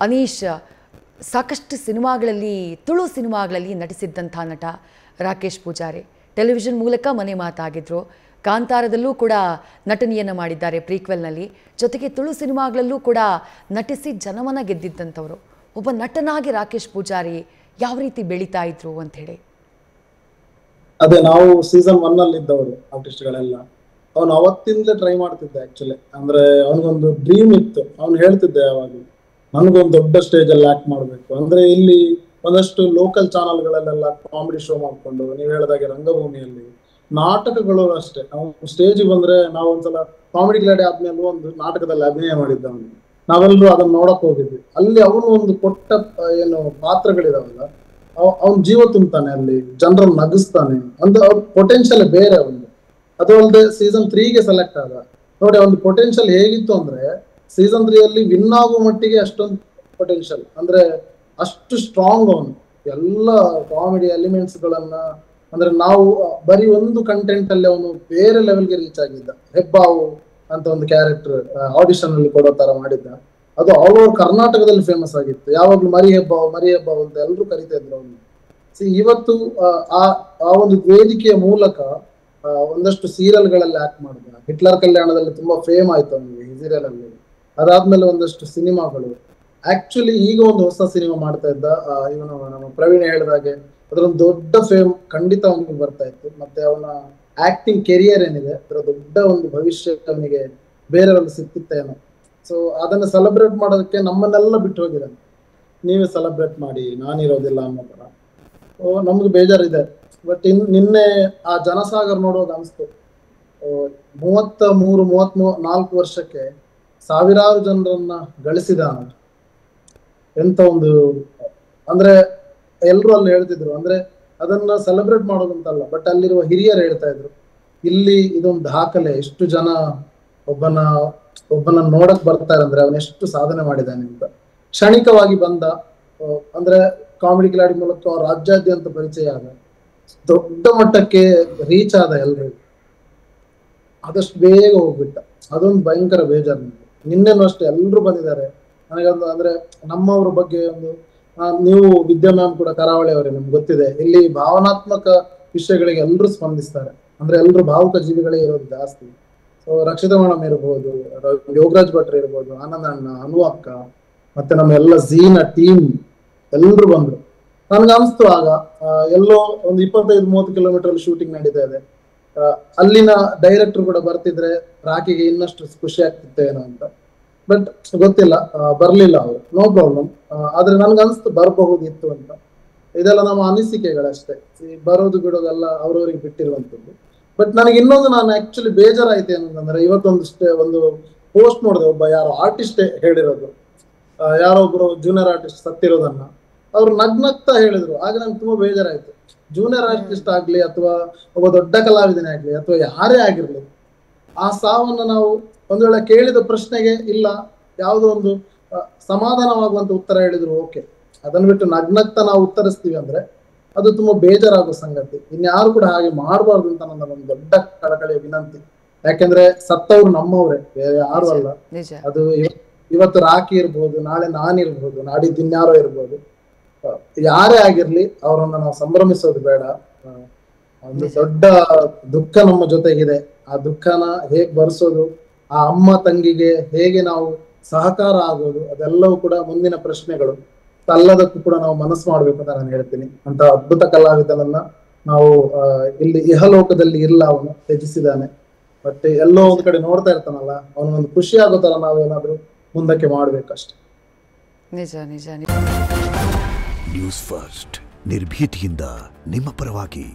ಅನೀಶ್ ಸಾಕಷ್ಟು ಸಿನಿಮಾಗಳಲ್ಲಿ ತುಳು ಸಿನಿಮಾಗಳಲ್ಲಿ ನಟಿಸಿದ್ದಂಥ ನಟ ರಾಕೇಶ್ ಪೂಜಾರಿ ಟೆಲಿವಿಷನ್ ಮೂಲಕ ಮನೆ ಮಾತಾಗಿದ್ರು. ಕಾಂತಾರದಲ್ಲೂ ಕೂಡ ನಟನೆಯನ್ನು ಮಾಡಿದ್ದಾರೆ ಪ್ರೀಕ್ವೆಲ್ನಲ್ಲಿ. ಜೊತೆಗೆ ತುಳು ಸಿನಿಮಾಗಳಲ್ಲೂ ಕೂಡ ನಟಿಸಿ ಜನಮನ ಗೆದ್ದಿದ್ದಂಥವರು. ಒಬ್ಬ ನಟನಾಗಿ ರಾಕೇಶ್ ಪೂಜಾರಿ ಯಾವ ರೀತಿ ಬೆಳೀತಾ ಇದ್ರು ಅಂತ ಹೇಳಿ. ಅದೇ ನಾವು ಸೀಸನ್ 1 ಅಲ್ಲಿ ಇದ್ದವರು ಆರ್ಟಿಸ್ಟ್ಗಳೆಲ್ಲ. ಅವನು ಅವತ್ತಿಂದಲೇ ಟ್ರೈ ಮಾಡ್ತಿದ್ದೆ ಆಕ್ಚುಲಿ. ಅಂದ್ರೆ ಅವನಿಗೊಂದು ಡ್ರೀಮ್ ಇತ್ತು. ಅವ್ನು ಹೇಳ್ತಿದ್ದೆ ಯಾವಾಗ ನನಗೊಂದು ದೊಡ್ಡ ಸ್ಟೇಜ್ ಅಲ್ಲಿ ಆಕ್ಟ್ ಮಾಡ್ಬೇಕು. ಅಂದ್ರೆ ಇಲ್ಲಿ ಒಂದಷ್ಟು ಲೋಕಲ್ ಚಾನಲ್ಗಳಲ್ಲೆಲ್ಲ ಕಾಮಿಡಿ ಶೋ ಮಾಡ್ಕೊಂಡು, ನೀವು ಹೇಳಿದಾಗೆ ರಂಗಭೂಮಿಯಲ್ಲಿ ನಾಟಕಗಳು ಅಷ್ಟೇ. ನಾವು ಸ್ಟೇಜಿಗೆ ಬಂದ್ರೆ ನಾವು ಒಂದ್ಸಲ ಕಾಮಿಡಿ ಗ್ಲಾಡಿ ಆದ್ಮೇಲೆ ಒಂದು ನಾಟಕದಲ್ಲಿ ಅಭಿನಯ ಮಾಡಿದ್ದ ಅವನು. ನಾವೆಲ್ಲರೂ ಅದನ್ನ ನೋಡಕ್ ಹೋಗಿದ್ವಿ. ಅಲ್ಲಿ ಅವನು ಒಂದು ಕೊಟ್ಟ ಏನು ಪಾತ್ರಗಳಿದಾವಲ್ಲ, ಅವ್ನ ಜೀವ ತುಂಬ್ತಾನೆ, ಅಲ್ಲಿ ಜನರನ್ನು ನಗಿಸ್ತಾನೆ ಅಂತ. ಅವ್ರ ಪೊಟೆನ್ಶಿಯಲ್ ಬೇರೆ ಒಂದು. ಅದು ಅಲ್ಲದೆ ಸೀಸನ್ 3ಗೆ ಸೆಲೆಕ್ಟ್ ಆದ. ನೋಡಿ ಅವ್ನ ಪೊಟೆನ್ಶಿಯಲ್ ಹೇಗಿತ್ತು ಅಂದ್ರೆ, ಸೀಸನ್ 3 ಅಲ್ಲಿ ವಿನ್ ಆಗೋ ಮಟ್ಟಿಗೆ ಅಷ್ಟೊಂದು ಪೊಟೆನ್ಶಿಯಲ್, ಅಂದ್ರೆ ಅಷ್ಟು ಸ್ಟ್ರಾಂಗ್ ಅವನು. ಎಲ್ಲ ಕಾಮಿಡಿ ಎಲಿಮೆಂಟ್ಸ್ ಗಳನ್ನ, ಅಂದ್ರೆ ನಾವು ಬರೀ ಒಂದು ಕಂಟೆಂಟ್ ಅಲ್ಲಿ ಅವನು ಬೇರೆ ಲೆವೆಲ್ಗೆ ರೀಚ್ ಆಗಿದ್ದ. ಹೆಬ್ಬಾವು ಅಂತ ಒಂದು ಕ್ಯಾರೆಕ್ಟರ್ ಆಡಿಷನ್ ಅಲ್ಲಿ ಕೊಡೋ ತರ ಮಾಡಿದ್ದ. ಅದು ಆಲ್ ಓವರ್ ಕರ್ನಾಟಕದಲ್ಲಿ ಫೇಮಸ್ ಆಗಿತ್ತು. ಯಾವಾಗ್ಲೂ ಮರಿ ಹೆಬ್ಬಾವು ಅಂತ ಎಲ್ಲರೂ ಕರಿತಾ ಇದ್ರು ಅವನು. ಇವತ್ತು ಆ ಒಂದು ವೇದಿಕೆಯ ಮೂಲಕ ಒಂದಷ್ಟು ಸೀರಿಯಲ್ ಗಳಲ್ಲಿ ಆಕ್ಟ್ ಮಾಡಿದ. ಹಿಟ್ಲರ್ ಕಲ್ಯಾಣದಲ್ಲಿ ತುಂಬಾ ಫೇಮ್ ಆಯ್ತು ಅವನಿಗೆ ಈ ಸೀರಿಯಲ್ ಅಲ್ಲಿ. ಅದಾದ್ಮೇಲೆ ಒಂದಷ್ಟು ಸಿನಿಮಾಗಳು. ಆಕ್ಚುಲಿ ಈಗ ಒಂದು ಹೊಸ ಸಿನಿಮಾ ಮಾಡ್ತಾ ಇದ್ದ ಇವನು, ನಮ್ಮ ಪ್ರವೀಣ್ ಹೇಳಿದಾಗೆ ಅದರೊಂದು ದೊಡ್ಡ ಫೇಮ್ ಖಂಡಿತ ಅವನಿಗೆ ಬರ್ತಾ ಇತ್ತು. ಮತ್ತೆ ಅವನ ಆಕ್ಟಿಂಗ್ ಕೆರಿಯರ್ ಏನಿದೆ ಅದರ ದೊಡ್ಡ ಒಂದು ಭವಿಷ್ಯ ಅವನಿಗೆ ಬೇರೆಯವರಲ್ಲಿ ಸಿಕ್ತಿತ್ತೇನೋ. ಸೊ ಅದನ್ನ ಸೆಲೆಬ್ರೇಟ್ ಮಾಡೋದಕ್ಕೆ ನಮ್ಮನ್ನೆಲ್ಲ ಬಿಟ್ಟು ಹೋಗಿದ್ದಾನೆ. ನೀವೇ ಸೆಲೆಬ್ರೇಟ್ ಮಾಡಿ, ನಾನಿರೋದಿಲ್ಲ ಅನ್ನೋ ತರ. ನಮ್ಗೆ ಬೇಜಾರಿದೆ. ಬಟ್ ನಿನ್ನೆ ಆ ಜನಸಾಗರ್ ನೋಡುವಾಗ ಅನಿಸ್ತು, 34 ವರ್ಷಕ್ಕೆ ಸಾವಿರಾರು ಜನರನ್ನ ಗಳಿಸಿದ ಎಂತ ಒಂದು. ಅಂದ್ರೆ ಎಲ್ರು ಅಲ್ಲಿ ಹೇಳ್ತಿದ್ರು, ಅಂದ್ರೆ ಅದನ್ನ ಸೆಲೆಬ್ರೇಟ್ ಮಾಡೋದಂತಲ್ಲ, ಬಟ್ ಅಲ್ಲಿರುವ ಹಿರಿಯರು ಹೇಳ್ತಾ ಇದ್ರು, ಇಲ್ಲಿ ಇದೊಂದು ದಾಖಲೆ. ಎಷ್ಟು ಜನ ಒಬ್ಬನ ನೋಡಕ್ ಬರ್ತಾರೆ ಅಂದ್ರೆ ಅವನ ಎಷ್ಟು ಸಾಧನೆ ಮಾಡಿದ್ದಾನೆ ಅಂತ. ಕ್ಷಣಿಕವಾಗಿ ಬಂದ, ಅಂದ್ರೆ ಕಾಮಿಡಿ ಕಿಲಾಡಿ ಮೂಲಕ ರಾಜ್ಯಾದ್ಯಂತ ಪರಿಚಯ ಆದ, ದೊಡ್ಡ ಮಟ್ಟಕ್ಕೆ ರೀಚ್ ಆದ ಎಲ್ರಿಗೂ. ಆದಷ್ಟು ಬೇಗ ಹೋಗ್ಬಿಟ್ಟ. ಅದೊಂದು ಭಯಂಕರ ಬೇಜಾರು. ನಿನ್ನೆನೂ ಅಷ್ಟೇ ಎಲ್ರು ಬಂದಿದ್ದಾರೆ. ನನಗೊಂದು ಅಂದ್ರೆ ನಮ್ಮವ್ರ ಬಗ್ಗೆ ಒಂದು, ನೀವು ವಿದ್ಯಾ ಮ್ಯಾಮ್ ಕೂಡ ಕರಾವಳಿ ಅವರೇ, ನಮ್ಗೆ ಗೊತ್ತಿದೆ. ಇಲ್ಲಿ ಭಾವನಾತ್ಮಕ ವಿಷಯಗಳಿಗೆ ಎಲ್ರು ಸ್ಪಂದಿಸ್ತಾರೆ. ಅಂದ್ರೆ ಎಲ್ರು ಭಾವುಕ ಜೀವಿಗಳೇ ಇರೋದು ಜಾಸ್ತಿ. ಸೊ ರಕ್ಷಿತಾ ಮೇಡಮ್ ಇರ್ಬೋದು, ಯೋಗರಾಜ್ ಭಟ್ರು ಇರ್ಬೋದು, ಆನಂದ್ ಅಣ್ಣ, ಅನು ಅಕ್ಕ, ಮತ್ತೆ ನಮ್ಮ ಎಲ್ಲ ಝೀನ ಟೀಮ್ ಎಲ್ರು ಬಂದ್ರು. ನನ್ಗೆ ಅನಿಸ್ತು ಆಗ ಎಲ್ಲೋ ಒಂದು 25-30 ಕಿಲೋಮೀಟರ್ ಶೂಟಿಂಗ್ ನಡೀತಾ ಇದೆ. ಅಲ್ಲಿನ ಡೈರೆಕ್ಟರ್ ಕೂಡ ಬರ್ತಿದ್ರೆ ರಾಕಿಗೆ ಇನ್ನಷ್ಟು ಖುಷಿ ಆಗ್ತಿತ್ತೇನೋ ಅಂತ. ಬಟ್ ಗೊತ್ತಿಲ್ಲ, ಬರ್ಲಿಲ್ಲ ಅವರು. No problem. ಆದ್ರೆ ನನ್ಗೆ ಅನಿಸ್ತು ಬರಬಹುದಿತ್ತು ಅಂತ. ಇದೆಲ್ಲ ನಮ್ಮ ಅನಿಸಿಕೆಗಳಷ್ಟೇ. ಬರೋದು ಬಿಡೋದೆಲ್ಲ ಅವ್ರವ್ರಿಗೆ ಬಿಟ್ಟಿರುವಂತದ್ದು. ಬಟ್ ನನಗೆ ಇನ್ನೊಂದು, ನಾನು ಆಕ್ಚುಲಿ ಬೇಜಾರಾಯ್ತು ಏನಂತಂದ್ರೆ, ಒಂದು ಪೋಸ್ಟ್ ನೋಡಿದೆ. ಒಬ್ಬ ಯಾರೋ ಆರ್ಟಿಸ್ಟ್ ಹೇಳಿರೋದು, ಯಾರೋ ಒಬ್ರು ಜೂನಿಯರ್ ಆರ್ಟಿಸ್ಟ್ ಸತ್ತಿರೋದನ್ನ ಅವ್ರು ನಗ್ನಗ್ತಾ ಹೇಳಿದ್ರು. ಆಗ ನಂಗೆ ತುಂಬಾ ಬೇಜಾರಾಯ್ತು. ಜೂನಿಯರ್ ಆರ್ಟಿಸ್ಟ್ ಆಗ್ಲಿ ಅಥವಾ ಒಬ್ಬ ದೊಡ್ಡ ಕಲಾವಿದನೇ ಆಗ್ಲಿ ಅಥವಾ ಯಾರೇ ಆಗಿರ್ಲಿ, ಆ ಸಾವನ್ನ ನಾವು ಒಂದ್ ವೇಳೆ ಕೇಳಿದ ಪ್ರಶ್ನೆಗೆ ಇಲ್ಲ ಯಾವುದೋ ಒಂದು ಸಮಾಧಾನವಾಗುವಂತ ಉತ್ತರ ಹೇಳಿದ್ರು ಓಕೆ. ಅದನ್ನ ಬಿಟ್ಟು ನಗ್ನಗ್ತಾ ನಾವು ಉತ್ತರಿಸ್ತೀವಿ ಅಂದ್ರೆ ಅದು ತುಂಬಾ ಬೇಜಾರಾಗೋ ಸಂಗತಿ. ಇನ್ಯಾರು ಕೂಡ ಹಾಗೆ ಮಾಡಬಾರ್ದು ಅಂತ ನನ್ನ ಒಂದು ದೊಡ್ಡ ಕಳಕಳಿಯ ವಿನಂತಿ. ಯಾಕೆಂದ್ರೆ ಸತ್ತವ್ರು ನಮ್ಮವ್ರೆ, ಬೇರೆ ಯಾರು ಅಲ್ಲ. ಅದು ಇವತ್ತು ರಾಕಿ ಇರ್ಬೋದು, ನಾಳೆ ನಾನಿರ್ಬೋದು, ನಾಡಿದ್ದು ಇನ್ಯಾರೋ ಇರ್ಬೋದು. ಯಾರೇ ಆಗಿರ್ಲಿ ಅವರನ್ನ ನಾವು ಸಂಭ್ರಮಿಸೋದು ಬೇಡ. ಒಂದು ದೊಡ್ಡ ದುಃಖ ನಮ್ಮ ಜೊತೆಗಿದೆ. ಆ ದುಃಖನ ಹೇಗ್ ಭರಿಸೋದು, ಆ ಅಮ್ಮ ತಂಗಿಗೆ ಹೇಗೆ ನಾವು ಸಹಕಾರ ಆಗೋದು, ಅದೆಲ್ಲವೂ ಕೂಡ ಮುಂದಿನ ಪ್ರಶ್ನೆಗಳು. ಅಲ್ಲದಕ್ಕೂ ಕೂಡ ನಾವು ಮನಸ್ಸು ಮಾಡ್ಬೇಕು ಅಂತ ನಾನು ಹೇಳ್ತೀನಿ. ಅಂತ ಅದ್ಭುತ ಕಲಾವಿದನನ್ನ ನಾವು ಇಲ್ಲಿ ಇಹಲೋಕದಲ್ಲಿ ಇಲ್ಲ, ಅವನು ತ್ಯಜಿಸಿದಾನೆ. ಬಟ್ ಎಲ್ಲೋ ಒಂದ್ ಕಡೆ ನೋಡ್ತಾ ಇರ್ತಾನಲ್ಲ, ಅವನೊಂದು ಖುಷಿ ಆಗೋ ತರ ನಾವೇನಾದ್ರೂ ಮುಂದಕ್ಕೆ ಮಾಡ್ಬೇಕಷ್ಟೆ. ನಿಜ ನಿಜ. ನ್ಯೂಸ್ ಫಸ್ಟ್, ನಿರ್ಭೀತಿಯಿಂದ ನಿಮ್ಮ ಪರವಾಗಿ.